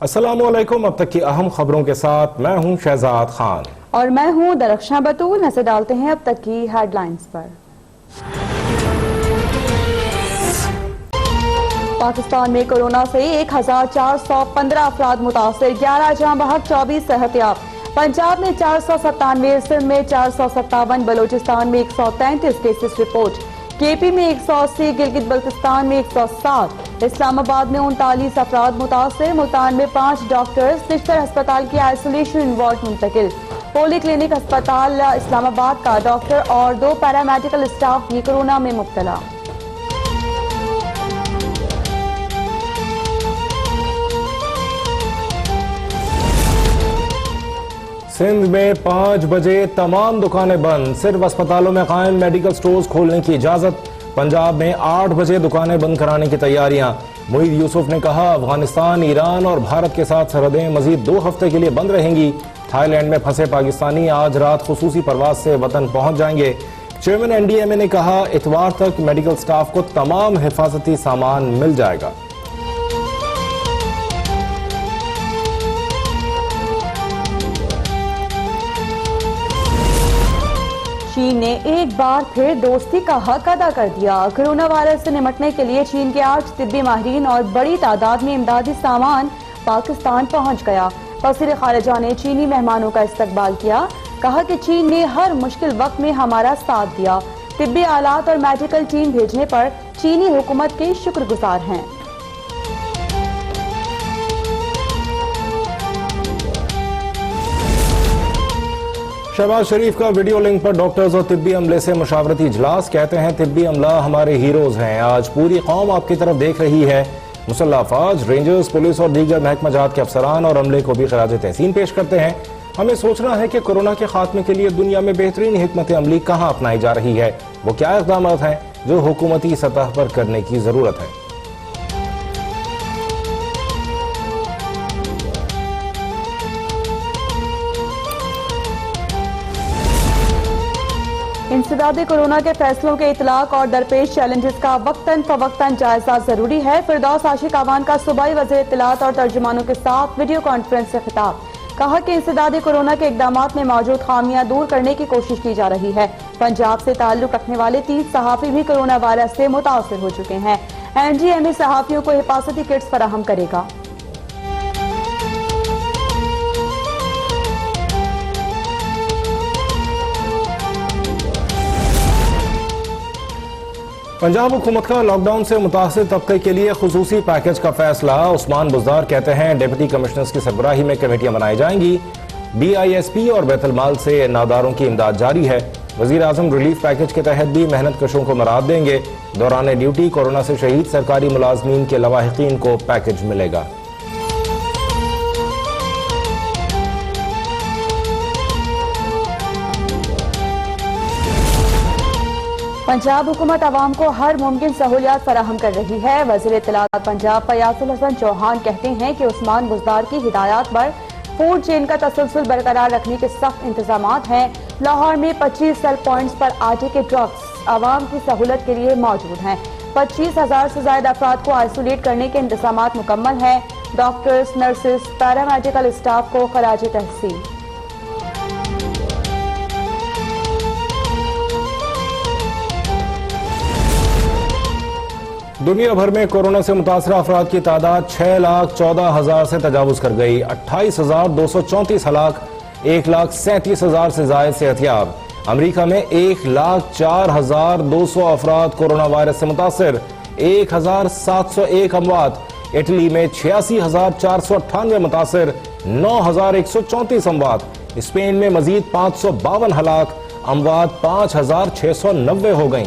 अस्सलामुअलैकुम। अब तक की अहम खबरों के साथ मैं हूं शहजाद खान और मैं हूं दरख्शां बतूल। नजर डालते हैं अब तक की हेडलाइंस पर। पाकिस्तान में कोरोना से 1415 अफराद मुतासिर, 11 जाँ बहक, 24 सेहतयाब। पंजाब में 497, सिंध में 457, बलोचिस्तान में 133 केसेस रिपोर्ट, केपी में 180, गिलगित बल्तिस्तान में 107, इस्लामाबाद में 39 अफराद मुतासिर, मुल्तान में 5 डॉक्टर्स निश्तर अस्पताल की आइसोलेशन वार्ड मुंतकिल। पोली क्लिनिक अस्पताल इस्लामाबाद का डॉक्टर और 2 पैरामेडिकल स्टाफ भी कोरोना में मुब्तला। सिंध में 5 बजे तमाम दुकानें बंद, सिर्फ अस्पतालों में कायम मेडिकल स्टोर्स खोलने की इजाजत। पंजाब में 8 बजे दुकानें बंद कराने की तैयारियां। मुईद यूसुफ ने कहा, अफगानिस्तान, ईरान और भारत के साथ सरहदें मजीद 2 हफ्ते के लिए बंद रहेंगी। थाईलैंड में फंसे पाकिस्तानी आज रात खुसूसी परवाज से वतन पहुंच जाएंगे। चेयरमैन एनडीएमए ने कहा, इतवार तक मेडिकल स्टाफ को तमाम हिफाजती सामान मिल जाएगा। चीन ने एक बार फिर दोस्ती का हक अदा कर दिया। कोरोना वायरस से निपटने के लिए चीन के 8 तिब्बी माहिरीन और बड़ी तादाद में इमदादी सामान पाकिस्तान पहुंच गया। वज़ीर ख़ारिजा ने चीनी मेहमानों का इस्तकबाल किया। कहा कि चीन ने हर मुश्किल वक्त में हमारा साथ दिया। तिब्बी आलात और मेडिकल टीम भेजने पर चीनी हुकूमत के शुक्रगुजार हैं। शहबाज शरीफ का वीडियो लिंक पर डॉक्टर्स और तिब्बी अमले से मुशावरती इजलास। कहते हैं, तिब्बी अमला हमारे हीरोज हैं, आज पूरी कौम आपकी तरफ देख रही है। मुसल्लह अफवाज, रेंजर्स, पुलिस और दीगर महकमा जात के अफसरान और अमले को भी खराज तहसीन पेश करते हैं। हमें सोचना है कि कोरोना के खात्मे के लिए दुनिया में बेहतरीन हिकमत अमली कहाँ अपनाई जा रही है, वो क्या इक़दाम हैं जो हुकूमती सतह पर करने की जरूरत है। इंसदादे कोरोना के फैसलों के इतलाक और दरपेश चैलेंजेस का वक्तन फवक्तन जायजा जरूरी है। फिरदौस आशिक अवान का सूबाई वज़ीर इत्तलात और तर्जुमानों के साथ वीडियो कॉन्फ्रेंस से खिताब। कहा कि इंसदादे कोरोना के इकदामात में मौजूद खामियां दूर करने की कोशिश की जा रही है। पंजाब से ताल्लुक रखने वाले 30 सहाफ़ी भी कोरोना वायरस से मुतासिर हो चुके हैं। एनडीएमए सहाफ़ियों को हिफाजती किट्स फराहम करेगा। पंजाब हुकूमत का लॉकडाउन से मुतासिर तबके के लिए खुसूसी पैकेज का फैसला। उस्मान बुज़दार कहते हैं, डिप्टी कमिश्नर्स की सरबराही में कमेटियां बनाई जाएंगी। BISP और बैतुल माल से नादारों की इमदाद जारी है। वज़ीर आज़म रिलीफ पैकेज के तहत भी मेहनत कशों को मराद देंगे। दौरान ड्यूटी कोरोना से शहीद सरकारी मुलाजमीन के लवाहिकीन को पैकेज मिलेगा। पंजाब हुकूमत आवाम को हर मुमकिन सहूलियात फराहम कर रही है। वज़ीर इत्तलात पंजाब फयाजुल हसन चौहान कहते हैं कि उस्मान बुज़दार की हिदायत पर फूड चेन का तसलसल बरकरार रखने के सख्त इंतजामात हैं। लाहौर में 25 सेल पॉइंट्स पर आटे के ट्रक्स आवाम की सहूलत के लिए मौजूद हैं। 25,000 से ज्यादा अफराद को आइसोलेट करने के इंतजामात मुकम्मल हैं। डॉक्टर्स, नर्सेस, पैरामेडिकल स्टाफ को खराज तहसीन। दुनिया भर में कोरोना से मुतासरा अफराद की तादाद 6,14,000 से तजावुज कर गई। 28,234 हलाक, 1,37,000 से जायद सेहतयाब। अमरीका में 1,04,200 अफराद कोरोना वायरस से मुतासर, 1,701 अमवात। इटली में 86,498 मुतासर, 9,134 अमवात। स्पेन में मजीद 552 हलाक, अमवात 5,690 हो गई।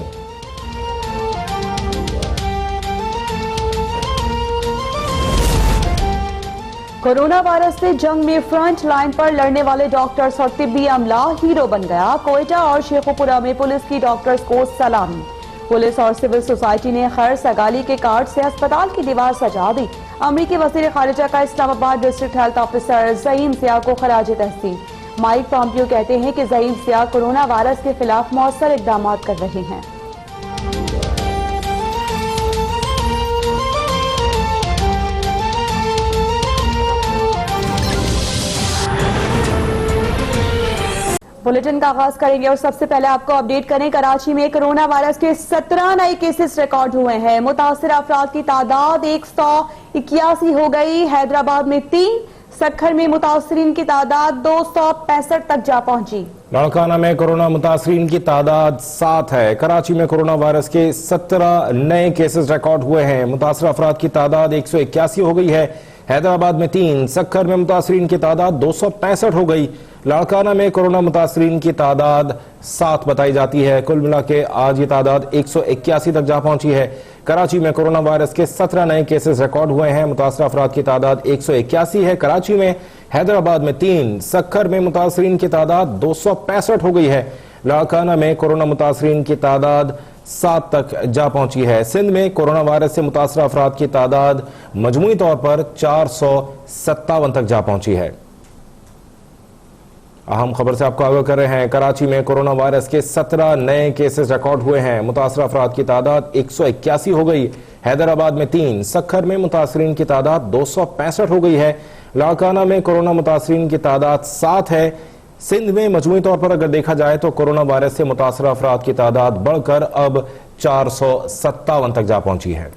कोरोना वायरस से जंग में फ्रंट लाइन पर लड़ने वाले डॉक्टर्स और तिब्बी अमला हीरो बन गया। कोयटा और शेखुपुरा में पुलिस की डॉक्टर्स को सलामी। पुलिस और सिविल सोसाइटी ने खैर सगाली के कार्ड से अस्पताल की दीवार सजा दी। अमरीकी वज़ीर ख़ारिजा का इस्लामाबाद डिस्ट्रिक्ट हेल्थ ऑफिसर ज़हीम सियाह को खराज तहसीन। माइक पॉम्पियो कहते हैं कि ज़हीम सियाह कोरोना वायरस के खिलाफ मौसर इक़दाम कर रहे हैं। बुलेटिन का आगाज करेंगे और सबसे पहले आपको अपडेट करें, कराची में कोरोना वायरस के 17 नए केसेस रिकॉर्ड हुए हैं। मुतासिर अफराद की तादाद 181 हो गई। हैदराबाद में 3, सक्खर में मुतासरीन की तादाद 265 तक जा पहुंची। लाड़काना में कोरोना मुतासरीन की तादाद 7 है। कराची में कोरोना वायरस के 17 नए केसेस रिकॉर्ड हुए हैं। मुतासर अफराद की तादाद 181 हो गई है। हैदराबाद में 3, सक्खर में मुतासरीन की तादाद 265 हो गई। लाड़काना में कोरोना मुतासरीन की तादाद 7 बताई जाती है। कुल मिला के आज ये तादाद 181 तक जा पहुंची है। कराची में कोरोना वायरस के 17 नए केसेस रिकॉर्ड हुए हैं। मुतासर अफराद की तादाद 181 है कराची में। हैदराबाद में 3, सक्खर में मुतासरीन की तादाद 265 हो गई है। लाड़काना में कोरोना मुतासरीन की तादाद 7 तक जा पहुंची है। सिंध में कोरोना वायरस से मुतासर अफराद की तादाद मजमूई तौर पर 457 तक जा पहुंची है। अहम खबर से आपको आगाह कर रहे हैं, कराची में कोरोना वायरस के 17 नए केसेस रिकॉर्ड हुए हैं। मुतासर अफराद की तादाद 181 हो गई। हैदराबाद में 3, सक्खर में मुतासरीन की तादाद 265 हो गई है। लाड़काना में कोरोना मुतासरीन की तादाद 7 है। सिंध में मजमूई तौर पर अगर देखा जाए तो कोरोना वायरस से मुतासर अफराद की तादाद बढ़कर अब 457 तक जा पहुंची है।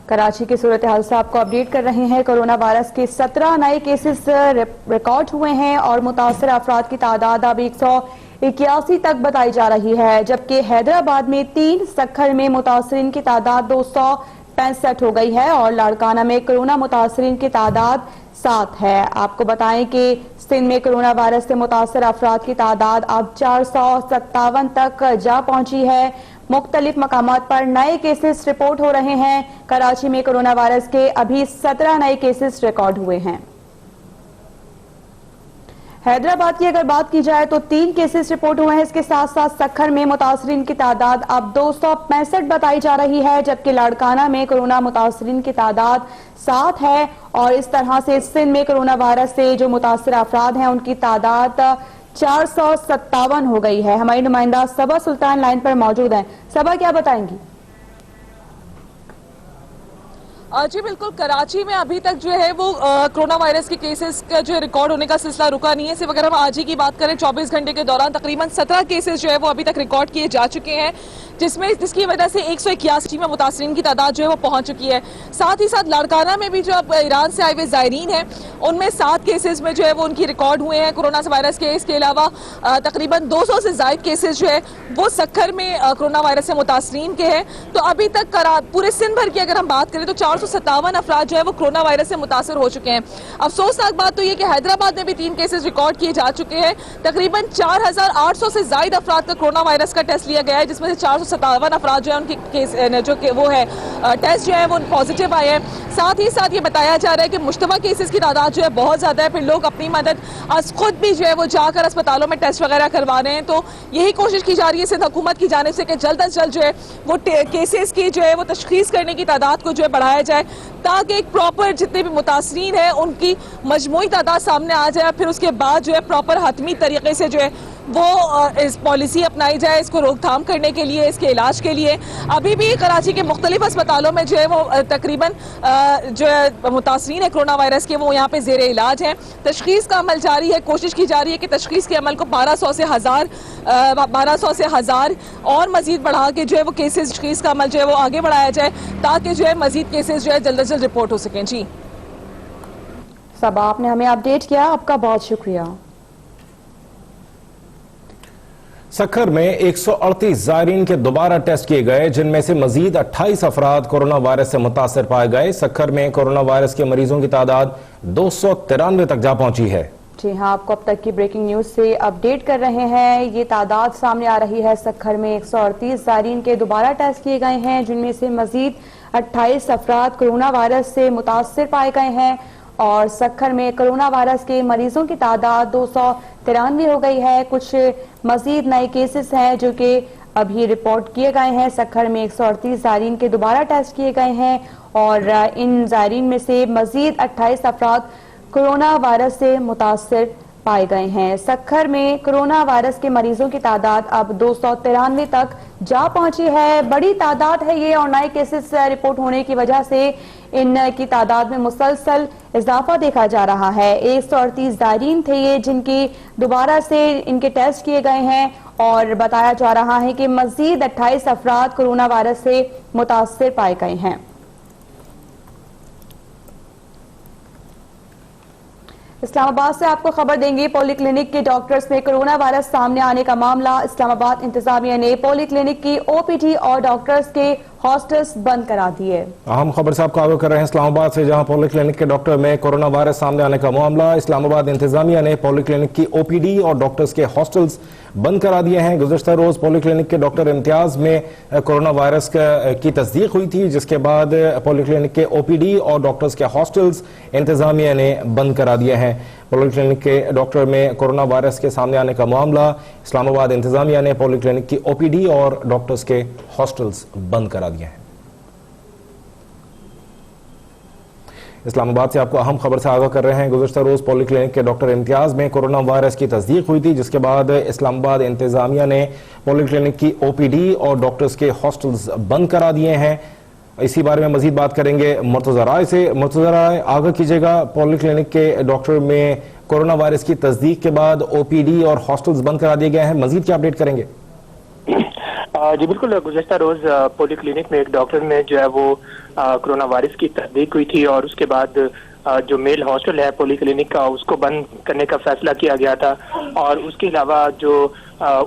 कराची की सूरत हाल से आपको अपडेट कर रहे हैं। कोरोना वायरस के 17 नए केसेस रिकॉर्ड हुए हैं और मुतासर अफराद की तादाद अब 181 तक बताई जा रही है, जबकि हैदराबाद में 3, सक्खर में मुतासरीन की तादाद 265 हो गई है और लाड़काना में कोरोना मुतासरीन की तादाद 7 है। आपको बताएं कि सिंध में कोरोना वायरस से मुतासर अफराद की तादाद अब 457 तक जा पहुंची है। मुख्तलिफ मकामात पर नए केसेस रिपोर्ट हो रहे हैं। कराची में कोरोना वायरस के अभी 17 नए केसेस रिकॉर्ड हुए हैं। हैदराबाद की अगर बात की जाए तो 3 केसेस रिपोर्ट हुए हैं। इसके साथ साथ सक्खर में मुतासरीन की तादाद अब 265 बताई जा रही है, जबकि लाड़काना में कोरोना मुतासरीन की तादाद 7 है। और इस तरह से सिंध में कोरोना वायरस से जो मुतासर अफराद हैं उनकी तादाद 457 हो गई है। हमारी नुमाइंदा सबा सुल्तान लाइन पर मौजूद हैं। सबा, क्या बताएंगी? जी बिल्कुल, कराची में अभी तक जो है वो कोरोना वायरस के केसेस का जो रिकॉर्ड होने का सिलसिला रुका नहीं है। सिर्फ अगर हम आज ही की बात करें, 24 घंटे के दौरान तकरीबन 17 केसेस जो है वो अभी तक रिकॉर्ड किए जा चुके हैं, जिसकी वजह से 181 में मुतासरीन की तादाद जो है वो पहुंच चुकी है। साथ ही साथ लाड़काना में भी जो अब ईरान से आए हुए ज़ायरीन हैं उनमें 7 केसेस में जो है वो उनकी रिकॉर्ड हुए हैं कोरोना वायरस के। इसके अलावा तकरीबन 200 से ज़ायद केसेस जो है वो सक्खर में कोरोना वायरस से मुतासरीन के हैं। तो अभी तक पूरे सिंध भर की अगर हम बात करें तो 457 अफराद जो है वो कोरोना वायरस से मुतासर हो चुके हैं। अफसोसनाक बात तो ये कि हैदराबाद में भी 3 केसेस रिकॉर्ड किए जा चुके हैं। तकरीबन 4800 से ज्यादा अफराद का कोरोना वायरस का टेस्ट लिया गया है, जिसमें से 457 अफराद जो है उनके केस जो कि वो है टेस्ट जो है वो पॉजिटिव आए हैं। साथ ही साथ ये बताया जा रहा है कि मुश्तबा केसेस की तादाद जो है बहुत ज्यादा है। फिर लोग अपनी मदद खुद भी जो है वो जाकर अस्पतालों में टेस्ट वगैरह करवा रहे हैं। तो यही कोशिश की जा रही है सिंध हुकूमत की जानिब से कि जल्द अज जल्द जो है वो केसेस की जो है वो तशखीस करने की तादाद को जो है बढ़ाया जाए, ताकि एक प्रॉपर जितने भी मुतासरीन हैं उनकी मजमूई तादाद सामने आ जाए। फिर उसके बाद जो है प्रॉपर हतमी तरीके से जो है वो इस पॉलिसी अपनाई जाए इसको रोकथाम करने के लिए, इसके इलाज के लिए। अभी भी कराची के मुख्तलिफ अस्पतालों में जो है वो तकरीबन जो है मुतासरीन है कोरोना वायरस के वो यहाँ पे ज़ेरे इलाज हैं। तशखीस का अमल जारी है। कोशिश की जा रही है कि तशखीस के अमल को 1200 से 1000 और मजीद बढ़ा के जो है वो केसेस तशखीस का अमल जो है वो आगे बढ़ाया जाए, ताकि जो है मजीद केसेस जो है जल्द अज जल्द रिपोर्ट हो सकें। जी सब आपने हमें अपडेट किया, आपका बहुत शुक्रिया। सक्खर में 138 ज़ायरीन के दोबारा टेस्ट किए गए, जिनमें से मजीद 28 अफराद कोरोना वायरस से मुतासर पाए गए। सक्खर में कोरोना वायरस के मरीजों की तादाद 293 तक जा पहुंची है। जी हाँ, आपको अब तक की ब्रेकिंग न्यूज से अपडेट कर रहे हैं। ये तादाद सामने आ रही है। सक्खर में 138 ज़ायरीन के दोबारा टेस्ट किए गए हैं, जिनमें से मजीद 28 अफराद कोरोना वायरस से मुतासर पाए गए हैं और सक्खर में कोरोना वायरस के मरीजों की तादाद 293 हो गई है। कुछ मजीद नए केसेस हैं जो कि अभी रिपोर्ट किए गए हैं। सक्खर में 138 ज़ायरीन के दोबारा टेस्ट किए गए हैं और इन ज़ायरीन में से मजीद 28 अफराद कोरोना वायरस से मुतासर पाए गए हैं। सक्खर में कोरोना वायरस के मरीजों की तादाद अब 293 तक जा पहुंची है। बड़ी तादाद है ये और नए केसेस रिपोर्ट होने की वजह से इनकी तादाद में मुसलसल इजाफा देखा जा रहा है। 138 जायरीन थे ये जिनकी दोबारा से इनके टेस्ट किए गए हैं और बताया जा रहा है कि मजीद 28 अफराद कोरोना वायरस से मुतासर पाए गए हैं। इस्लामाबाद से आपको खबर देंगे, पॉलीक्लिनिक के डॉक्टर्स में कोरोना वायरस सामने आने का मामला। इस्लामाबाद इंतजामिया ने पॉलीक्लिनिक की ओपीडी और डॉक्टर्स के हॉस्टल्स बंद करा दिए। अहम खबर से आपको आगाह कर रहे हैं इस्लामाबाद से, जहां पॉलीक्लिनिक के डॉक्टर में कोरोना वायरस सामने आने का मामला। इस्लामाबाद इंतजामिया ने पॉलीक्लिनिक की ओपीडी और डॉक्टर्स के हॉस्टल्स बंद करा दिए हैं। गुज़श्ता रोज पॉलीक्लिनिक के डॉक्टर इम्तियाज में कोरोना वायरस की तस्दीक हुई थी, जिसके बाद पॉलीक्लिनिक के ओपीडी और डॉक्टर्स के हॉस्टल्स इंतजामिया ने बंद करा दिए हैं। पॉलीक्लिनिक के डॉक्टर में कोरोना वायरस के सामने आने का मामला, इस्लामाबाद इंतजामिया ने पॉलीक्लिनिक की ओपीडी और डॉक्टर्स के हॉस्टल्स बंद करा दिए हैं। इस्लामाबाद से आपको अहम खबर से आगाह कर रहे हैं। गुज़श्ता रोज पॉलीक्लिनिक के डॉक्टर इम्तियाज में कोरोना वायरस की तस्दीक हुई थी, जिसके बाद इस्लामाबाद इंतजामिया ने पॉलीक्लिनिक की ओपीडी और डॉक्टर्स के हॉस्टल्स बंद करा दिए हैं। इसी बारे में मजीद बात करेंगे मुर्तजा राय से। मुर्तजा राय, आगाह कीजिएगा, पॉलीक्लिनिक के डॉक्टर में कोरोना वायरस की तस्दीक के बाद ओपीडी और हॉस्टल्स बंद करा दिए गए हैं, मजीद क्या अपडेट करेंगे? जी बिल्कुल, गुज़श्ता रोज पॉलीक्लिनिक में एक डॉक्टर में जो है वो कोरोना वायरस की तस्दीक हुई थी और उसके बाद जो मेल हॉस्टल है पॉलीक्लिनिक का उसको बंद करने का फैसला किया गया था। और उसके अलावा जो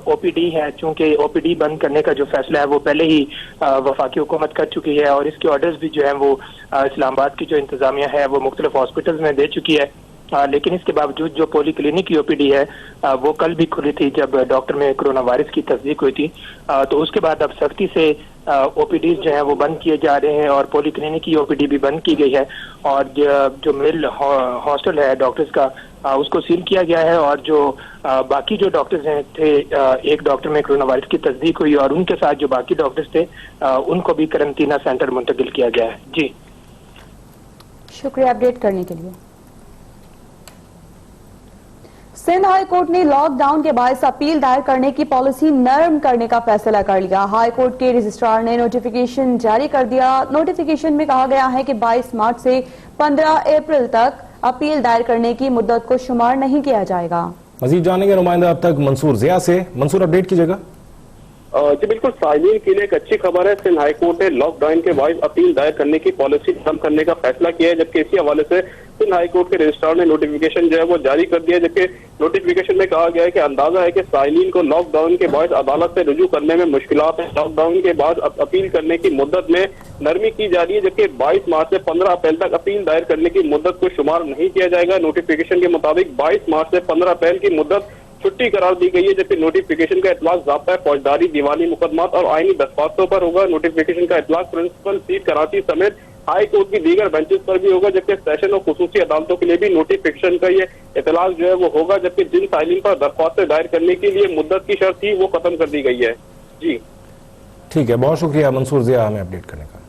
ओपीडी है, चूंकि ओपीडी बंद करने का जो फैसला है वो पहले ही वफाकी हुकूमत कर चुकी है और इसके ऑर्डर्स भी जो है वो इस्लामाबाद की जो इंतजामिया है वो मुख्तलिफ हॉस्पिटल्स में दे चुकी है। लेकिन इसके बावजूद जो पॉलीक्लिनिक की ओपीडी है वो कल भी खुली थी जब डॉक्टर में कोरोना वायरस की तस्दीक हुई थी। तो उसके बाद अब सख्ती से ओपीडी जो है वो बंद किए जा रहे हैं और पॉलीक्लिनिक की ओपीडी भी बंद की गई है और जो मेल हॉस्टल है डॉक्टर्स का उसको सील किया गया है। और जो बाकी जो डॉक्टर्स हैं थे, एक डॉक्टर में कोरोना वायरस की तस्दीक हुई और उनके साथ जो बाकी डॉक्टर्स थे उनको भी करंटीना सेंटर मुंतकिल किया गया है। जी शुक्रिया अपडेट करने के लिए। सिंध हाई कोर्ट ने लॉकडाउन के बायस अपील दायर करने की पॉलिसी नरम करने का फैसला कर लिया। हाई कोर्ट के रजिस्ट्रार ने नोटिफिकेशन जारी कर दिया। नोटिफिकेशन में कहा गया है कि 22 मार्च से 15 अप्रैल तक अपील दायर करने की मुद्दत को शुमार नहीं किया जाएगा। मजीद जानेंगे नुमाइंदा अब तक मंसूर जिया से। मंसूर, अपडेट कीजिएगा। जी बिल्कुल, साइलिन के लिए एक अच्छी खबर है। सिंध हाई कोर्ट ने लॉकडाउन के बाद अपील दायर करने की पॉलिसी खत्म करने का फैसला किया है, जबकि इसी हवाले से सिंध हाई कोर्ट के रजिस्ट्रार ने नोटिफिकेशन जो है वो जारी कर दिया है। जबकि नोटिफिकेशन में कहा गया है कि अंदाजा है कि साइलिन को लॉकडाउन के बाद अदालत से रुजू करने में मुश्किलात है। लॉकडाउन के बाद अपील करने की मुद्दत में नरमी की जा रही है, जबकि 22 मार्च से 15 अप्रैल तक अपील दायर करने की मुद्दत को शुमार नहीं किया जाएगा। नोटिफिकेशन के मुताबिक 22 मार्च से 15 अप्रैल की मुद्दत छुट्टी करार दी गई है, जबकि नोटिफिकेशन का इतलाक ज़ाब्ता फौजदारी, दीवानी मुकदमात और आईनी दरख्वास्तों पर होगा। नोटिफिकेशन का इतलाक प्रिंसिपल सीट कराची समेत हाई कोर्ट की दीगर बेंचेस पर भी होगा, जबकि सेशन और खुसूसी अदालतों के लिए भी नोटिफिकेशन का ये इतलाक जो है वो होगा। जबकि जिन साइलिन पर दरख्वास्तें दायर करने के लिए मुद्दत की शर्त थी वो खत्म कर दी गई है। जी ठीक है, बहुत शुक्रिया मंसूर जिया हमें अपडेट करने का।